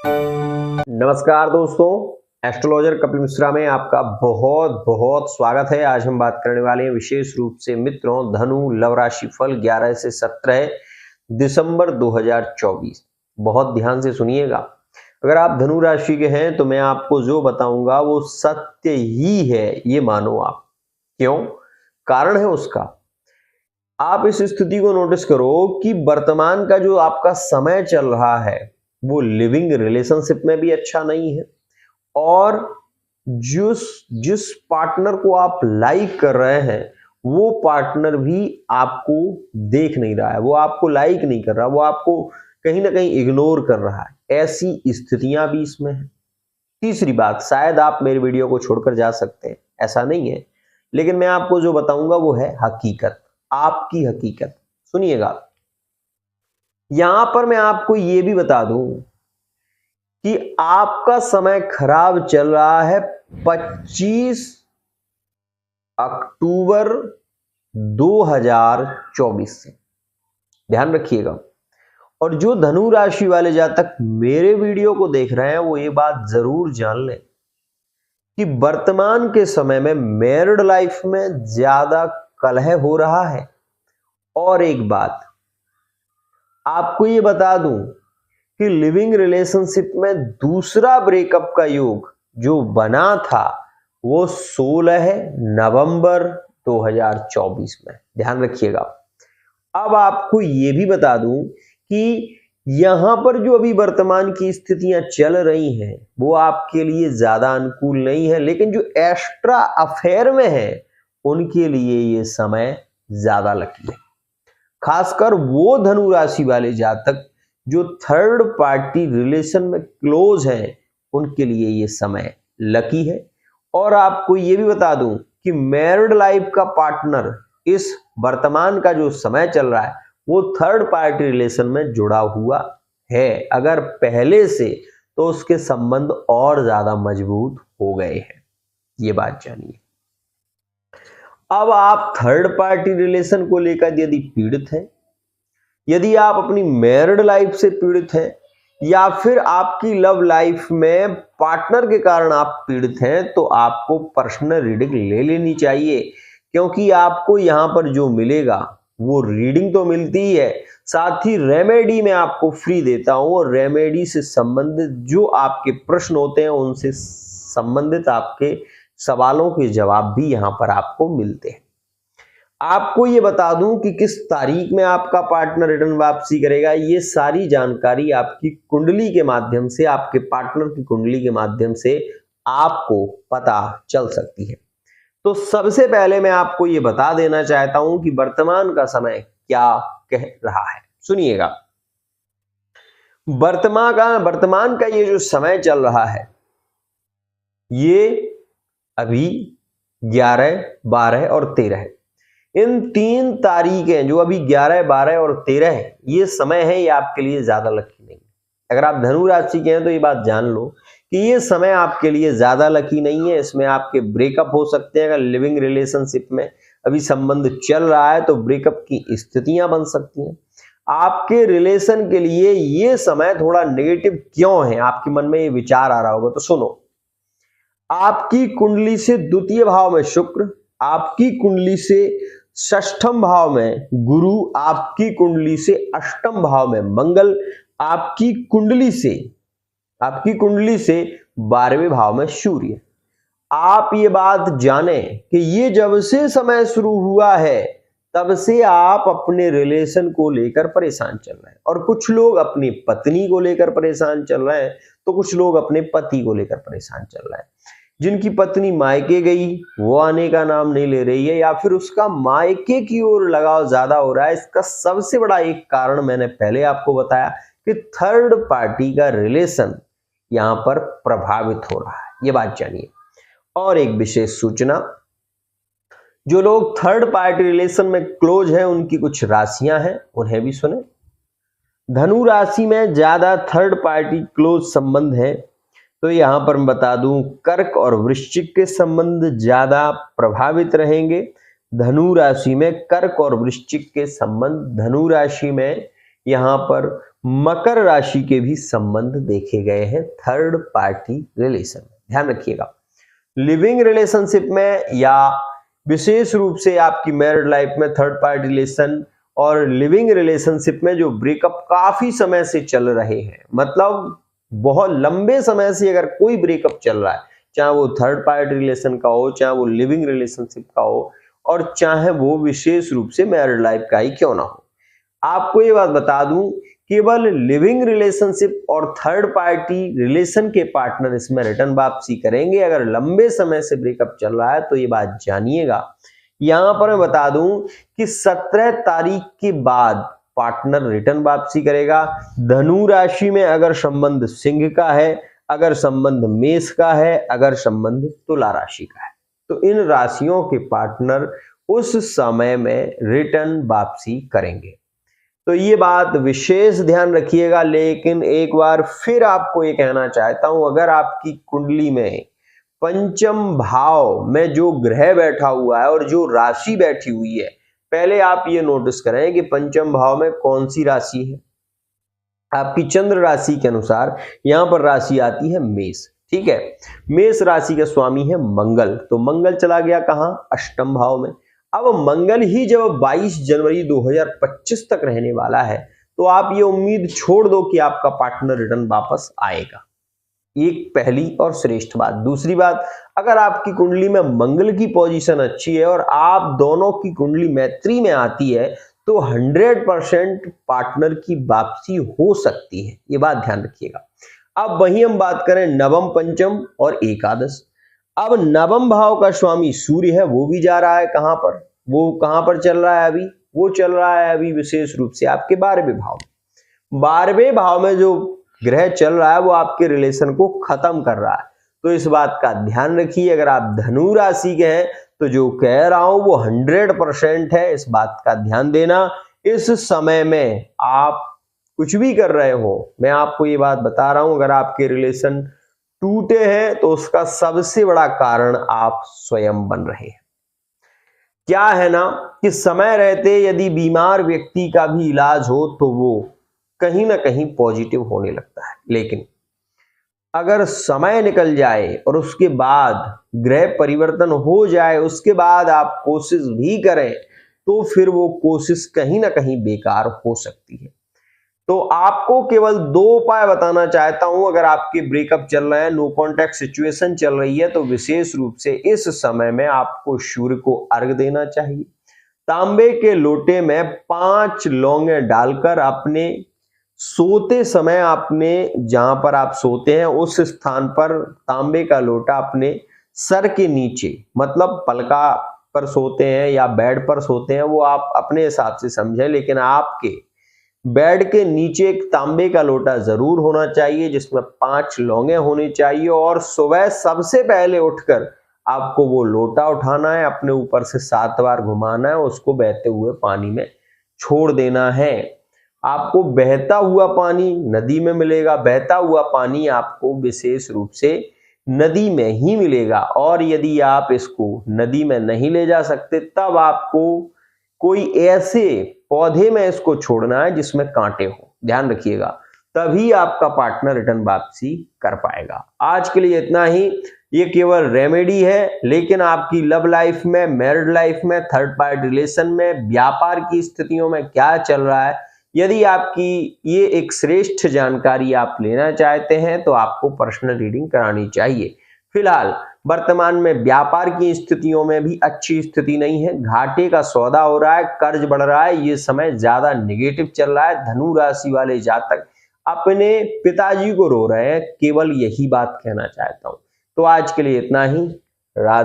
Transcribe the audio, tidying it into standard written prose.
नमस्कार दोस्तों, एस्ट्रोलॉजर कपिल मिश्रा में आपका बहुत बहुत स्वागत है। आज हम बात करने वाले हैं विशेष रूप से मित्रों धनु लव राशि फल 11 से 17 दिसंबर 2024। बहुत ध्यान से सुनिएगा। अगर आप धनु राशि के हैं तो मैं आपको जो बताऊंगा वो सत्य ही है, ये मानो आप। क्यों? कारण है उसका। आप इस स्थिति को नोटिस करो कि वर्तमान का जो आपका समय चल रहा है वो लिविंग रिलेशनशिप में भी अच्छा नहीं है, और जिस पार्टनर को आप लाइक कर रहे हैं वो पार्टनर भी आपको देख नहीं रहा है, वो आपको लाइक नहीं कर रहा, वो आपको कहीं ना कहीं इग्नोर कर रहा है। ऐसी स्थितियां भी इसमें हैं। तीसरी बात, शायद आप मेरे वीडियो को छोड़कर जा सकते हैं, ऐसा नहीं है, लेकिन मैं आपको जो बताऊंगा वो है हकीकत, आपकी हकीकत। सुनिएगा, यहां पर मैं आपको यह भी बता दूं कि आपका समय खराब चल रहा है 25 अक्टूबर 2024 से, ध्यान रखिएगा। और जो धनु राशि वाले जातक मेरे वीडियो को देख रहे हैं वो ये बात जरूर जान लें कि वर्तमान के समय में मैरिड लाइफ में ज्यादा कलह हो रहा है। और एक बात आपको ये बता दूं कि लिविंग रिलेशनशिप में दूसरा ब्रेकअप का योग जो बना था वो 16 नवंबर 2024 में, ध्यान रखिएगा। अब आपको ये भी बता दूं कि यहां पर जो अभी वर्तमान की स्थितियां चल रही हैं वो आपके लिए ज्यादा अनुकूल नहीं है, लेकिन जो एक्स्ट्रा अफेयर में है उनके लिए ये समय ज्यादा लकी है। खासकर वो धनु राशि वाले जातक जो थर्ड पार्टी रिलेशन में क्लोज हैं उनके लिए ये समय लकी है। और आपको ये भी बता दूं कि मैरिड लाइफ का पार्टनर इस वर्तमान का जो समय चल रहा है वो थर्ड पार्टी रिलेशन में जुड़ा हुआ है। अगर पहले से तो उसके संबंध और ज्यादा मजबूत हो गए हैं, ये बात जानिए। अब आप थर्ड पार्टी रिलेशन को लेकर यदि पीड़ित हैं, यदि आप अपनी मैरिड लाइफ से पीड़ित हैं, या फिर आपकी लव लाइफ में पार्टनर के कारण आप पीड़ित हैं, तो आपको पर्सनल रीडिंग ले लेनी चाहिए। क्योंकि आपको यहां पर जो मिलेगा वो रीडिंग तो मिलती ही है, साथ ही रेमेडी मैं आपको फ्री देता हूं, और रेमेडी से संबंधित जो आपके प्रश्न होते हैं उनसे संबंधित आपके सवालों के जवाब भी यहां पर आपको मिलते हैं। आपको ये बता दूं कि किस तारीख में आपका पार्टनर रिटर्न वापसी करेगा, ये सारी जानकारी आपकी कुंडली के माध्यम से, आपके पार्टनर की कुंडली के माध्यम से आपको पता चल सकती है। तो सबसे पहले मैं आपको ये बता देना चाहता हूं कि वर्तमान का समय क्या कह रहा है। सुनिएगा, वर्तमान का ये जो समय चल रहा है ये अभी 11, 12 और 13 है। इन 3 तारीखें जो अभी 11, 12 और 13 है, ये समय है, ये आपके लिए ज्यादा लकी नहीं है। अगर आप धनु राशि के हैं तो ये बात जान लो कि ये समय आपके लिए ज्यादा लकी नहीं है। इसमें आपके ब्रेकअप हो सकते हैं। अगर लिविंग रिलेशनशिप में अभी संबंध चल रहा है तो ब्रेकअप की स्थितियां बन सकती हैं। आपके रिलेशन के लिए ये समय थोड़ा नेगेटिव क्यों है, आपके मन में ये विचार आ रहा होगा, तो सुनो। आपकी कुंडली से द्वितीय भाव में शुक्र, आपकी कुंडली से षष्ठम भाव में गुरु, आपकी कुंडली से अष्टम भाव में मंगल, आपकी कुंडली से 12वें भाव में सूर्य। आप ये बात जाने कि ये जब से समय शुरू हुआ है तब से आप अपने रिलेशन को लेकर परेशान चल रहे हैं, और कुछ लोग अपनी पत्नी को लेकर परेशान चल रहे हैं, तो कुछ लोग अपने पति को लेकर परेशान चल रहे हैं। जिनकी पत्नी मायके गई वो आने का नाम नहीं ले रही है, या फिर उसका मायके की ओर लगाव ज्यादा हो रहा है। इसका सबसे बड़ा एक कारण मैंने पहले आपको बताया कि थर्ड पार्टी का रिलेशन यहां पर प्रभावित हो रहा है, ये बात जानिए। और एक विशेष सूचना, जो लोग थर्ड पार्टी रिलेशन में क्लोज हैं उनकी कुछ राशियां हैं, उन्हें भी सुने। धनु राशि में ज्यादा थर्ड पार्टी क्लोज संबंध है, तो यहां पर मैं बता दूं कर्क और वृश्चिक के संबंध ज्यादा प्रभावित रहेंगे। धनु राशि में कर्क और वृश्चिक के संबंध धनु राशि में यहाँ पर मकर राशि के भी संबंध देखे गए हैं थर्ड पार्टी रिलेशन में, ध्यान रखिएगा। लिविंग रिलेशनशिप में या विशेष रूप से आपकी मैरिड लाइफ में थर्ड पार्टी रिलेशन और लिविंग रिलेशनशिप में जो ब्रेकअप काफी समय से चल रहे हैं, मतलब बहुत लंबे समय से अगर कोई ब्रेकअप चल रहा है, चाहे वो थर्ड पार्टी रिलेशन का हो, चाहे वो लिविंग रिलेशनशिप का हो, और चाहे वो विशेष रूप से मैरिड लाइफ का ही क्यों ना हो, आपको ये बात बता दूं, केवल लिविंग रिलेशनशिप और थर्ड पार्टी रिलेशन के पार्टनर इसमें रिटर्न वापसी करेंगे। अगर लंबे समय से ब्रेकअप चल रहा है तो ये बात जानिएगा। यहां पर मैं बता दूं कि 17 तारीख के बाद पार्टनर रिटर्न वापसी करेगा। धनु राशि में अगर संबंध सिंह का है, अगर संबंध मेष का है, अगर संबंध तुला राशि का है, तो इन राशियों के पार्टनर उस समय में रिटर्न वापसी करेंगे। तो ये बात विशेष ध्यान रखिएगा। लेकिन एक बार फिर आपको ये कहना चाहता हूं, अगर आपकी कुंडली में पंचम भाव में जो ग्रह बैठा हुआ है और जो राशि बैठी हुई है, पहले आप ये नोटिस करें कि पंचम भाव में कौन सी राशि है। आपकी चंद्र राशि के अनुसार यहां पर राशि आती है मेष, ठीक है। मेष राशि का स्वामी है मंगल, तो मंगल चला गया कहां, अष्टम भाव में। अब मंगल ही जब 22 जनवरी 2025 तक रहने वाला है, तो आप ये उम्मीद छोड़ दो कि आपका पार्टनर रिटर्न वापस आएगा। एक पहली और श्रेष्ठ बात। दूसरी बात, अगर आपकी कुंडली में मंगल की पोजीशन अच्छी है और आप दोनों की कुंडली मैत्री में आती है, तो 100% पार्टनर की वापसी हो सकती है, ये बात ध्यान रखिएगा। अब वही हम बात करें नवम, पंचम और एकादश। अब नवम भाव का स्वामी सूर्य है, वो भी जा रहा है कहां पर, वो कहां पर चल रहा है अभी, वो चल रहा है अभी विशेष रूप से आपके 12वें भाव में। 12वें भाव में जो ग्रह चल रहा है वो आपके रिलेशन को खत्म कर रहा है। तो इस बात का ध्यान रखिए। अगर आप धनु राशि के हैं तो जो कह रहा हूं वो 100% है, इस बात का ध्यान देना। इस समय में आप कुछ भी कर रहे हो, मैं आपको ये बात बता रहा हूं, अगर आपके रिलेशन टूटे हैं तो उसका सबसे बड़ा कारण आप स्वयं बन रहे हैं। क्या है ना कि समय रहते यदि बीमार व्यक्ति का भी इलाज हो तो वो कहीं ना कहीं पॉजिटिव होने लगता है, लेकिन अगर समय निकल जाए और उसके बाद ग्रह परिवर्तन हो जाए, उसके बाद आप कोशिश भी करें तो फिर वो कोशिश कहीं ना कहीं बेकार हो सकती है। तो आपको केवल 2 उपाय बताना चाहता हूं। अगर आपके ब्रेकअप चल रहे हैं, नो कॉन्टैक्ट सिचुएशन चल रही है, तो विशेष रूप से इस समय में आपको सूर्य को अर्घ देना चाहिए। तांबे के लोटे में 5 लौंगे डालकर अपने सोते समय, आपने जहां पर आप सोते हैं उस स्थान पर तांबे का लोटा अपने सर के नीचे, मतलब पलका पर सोते हैं या बेड पर सोते हैं, वो आप अपने हिसाब से समझें, लेकिन आपके बेड के नीचे एक तांबे का लोटा जरूर होना चाहिए जिसमें 5 लौंगे होनी चाहिए। और सुबह सबसे पहले उठकर आपको वो लोटा उठाना है, अपने ऊपर से 7 बार घुमाना है, उसको बहते हुए पानी में छोड़ देना है। आपको बहता हुआ पानी नदी में मिलेगा, बहता हुआ पानी आपको विशेष रूप से नदी में ही मिलेगा। और यदि आप इसको नदी में नहीं ले जा सकते, तब आपको कोई ऐसे पौधे में इसको छोड़ना है जिसमें कांटे हो, ध्यान रखिएगा, तभी आपका पार्टनर रिटर्न वापसी कर पाएगा। आज के लिए इतना ही। ये केवल रेमेडी है, लेकिन आपकी लव लाइफ में, मैरिड लाइफ में, थर्ड पार्टी रिलेशन में, व्यापार की स्थितियों में क्या चल रहा है, यदि आपकी ये एक श्रेष्ठ जानकारी आप लेना चाहते हैं तो आपको पर्सनल रीडिंग करानी चाहिए। फिलहाल वर्तमान में व्यापार की स्थितियों में भी अच्छी स्थिति नहीं है, घाटे का सौदा हो रहा है, कर्ज बढ़ रहा है, ये समय ज्यादा नेगेटिव चल रहा है। धनु राशि वाले जातक अपने पिताजी को रो रहे हैं, केवल यही बात कहना चाहता हूं। तो आज के लिए इतना ही। राधे।